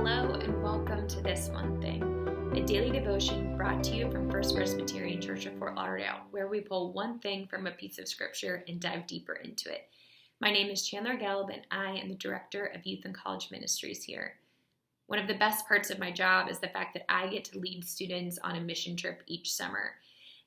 Hello and welcome to This One Thing, a daily devotion brought to you from First Presbyterian Church of Fort Lauderdale, where we pull one thing from a piece of scripture and dive deeper into it. My name is Chandler Gelb and I am the Director of Youth and College Ministries here. One of the best parts of my job is the fact that I get to lead students on a mission trip each summer.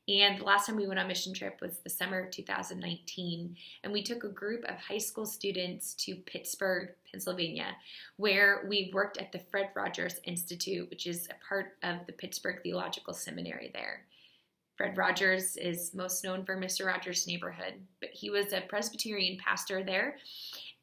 And the last time we went on a mission trip was the summer of 2019, and we took a group of high school students to Pittsburgh, Pennsylvania, where we worked at the Fred Rogers Institute, which is a part of the Pittsburgh Theological Seminary there. Fred Rogers is most known for Mr. Rogers' Neighborhood, but he was a Presbyterian pastor there,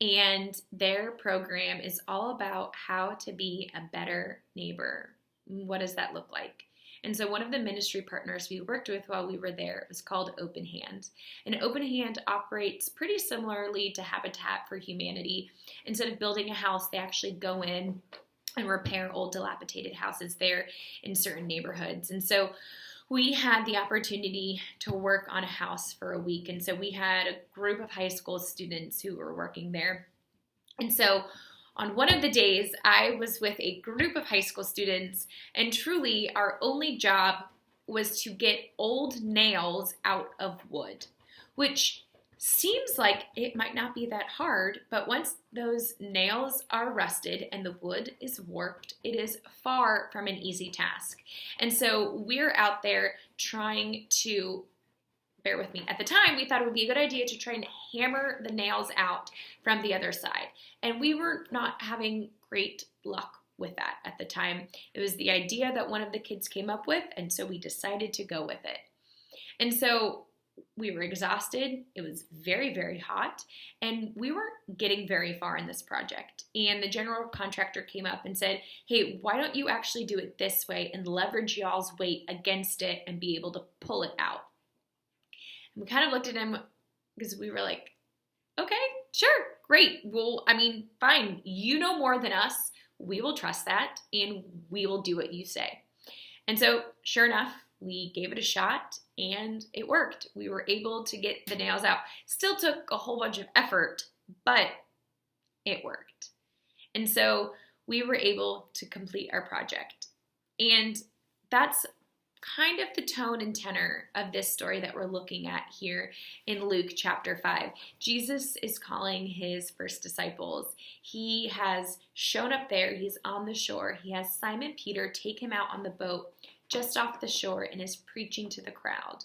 and their program is all about how to be a better neighbor. What does that look like? And so one of the ministry partners we worked with while we were there was called Open Hand. And Open Hand operates pretty similarly to Habitat for Humanity. Instead of building a house, they actually go in and repair old dilapidated houses there in certain neighborhoods. And so we had the opportunity to work on a house for a week. And so we had a group of high school students who were working there. And so on one of the days, I was with a group of high school students, and truly our only job was to get old nails out of wood, which seems like it might not be that hard, but once those nails are rusted and the wood is warped, it is far from an easy task. And so we're out there trying to, bear with me, at the time we thought it would be a good idea to try and hammer the nails out from the other side. And we were not having great luck with that at the time. It was the idea that one of the kids came up with, and so we decided to go with it. And so we were exhausted. It was very, very hot, and we weren't getting very far in this project. And the general contractor came up and said, hey, why don't you actually do it this way and leverage y'all's weight against it and be able to pull it out? And we kind of looked at him because we were like, okay, sure, great. Well, fine. You know more than us. We will trust that, and we will do what you say. And so, sure enough, we gave it a shot, and it worked. We were able to get the nails out. Still took a whole bunch of effort, but it worked. And so we were able to complete our project. And that's kind of the tone and tenor of this story that we're looking at here in Luke chapter 5. Jesus is calling his first disciples. He has shown up there. He's on the shore. He has Simon Peter take him out on the boat just off the shore and is preaching to the crowd.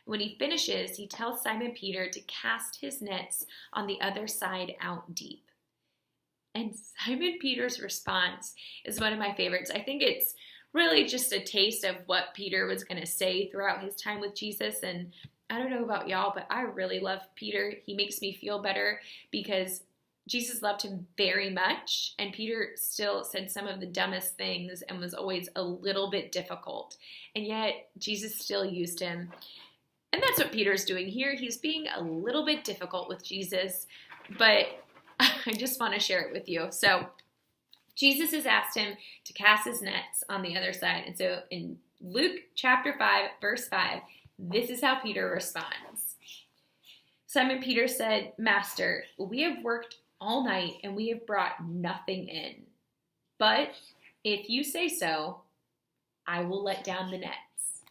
When he finishes, he tells Simon Peter to cast his nets on the other side out deep. And Simon Peter's response is one of my favorites. I think it's really just a taste of what Peter was going to say throughout his time with Jesus. And I don't know about y'all, but I really love Peter. He makes me feel better because Jesus loved him very much. And Peter still said some of the dumbest things and was always a little bit difficult. And yet Jesus still used him. And that's what Peter's doing here. He's being a little bit difficult with Jesus, but I just want to share it with you. So Jesus has asked him to cast his nets on the other side. And so in Luke chapter 5, verse 5, this is how Peter responds. Simon Peter said, Master, we have worked all night and we have brought nothing in. But if you say so, I will let down the nets.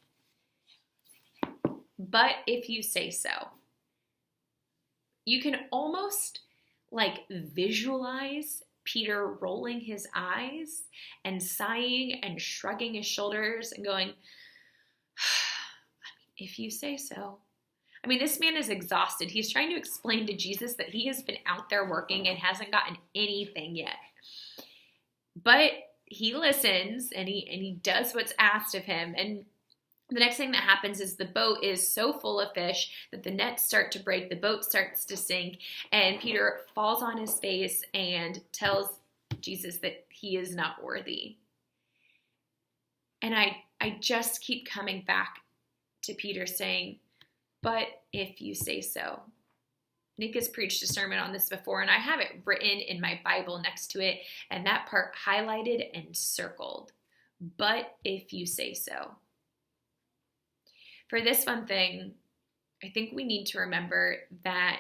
But if you say so. You can almost visualize Peter rolling his eyes and sighing and shrugging his shoulders and going, if you say so. This man is exhausted. He's trying to explain to Jesus that he has been out there working and hasn't gotten anything yet. But he listens and he does what's asked of him. And the next thing that happens is the boat is so full of fish that the nets start to break, the boat starts to sink, and Peter falls on his face and tells Jesus that he is not worthy. And I just keep coming back to Peter saying, but if you say so. Nick has preached a sermon on this before, and I have it written in my Bible next to it, and that part highlighted and circled. But if you say so. For this one thing, I think we need to remember that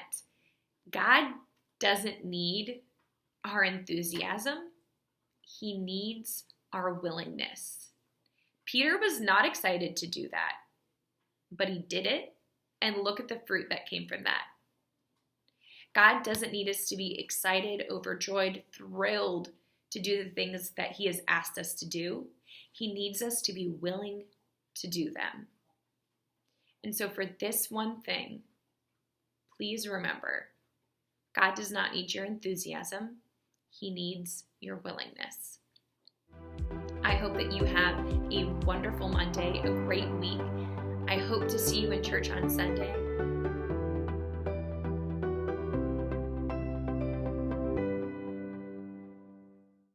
God doesn't need our enthusiasm. He needs our willingness. Peter was not excited to do that, but he did it, and look at the fruit that came from that. God doesn't need us to be excited, overjoyed, thrilled to do the things that he has asked us to do. He needs us to be willing to do them. And so for this one thing, please remember, God does not need your enthusiasm. He needs your willingness. I hope that you have a wonderful Monday, a great week. I hope to see you in church on Sunday.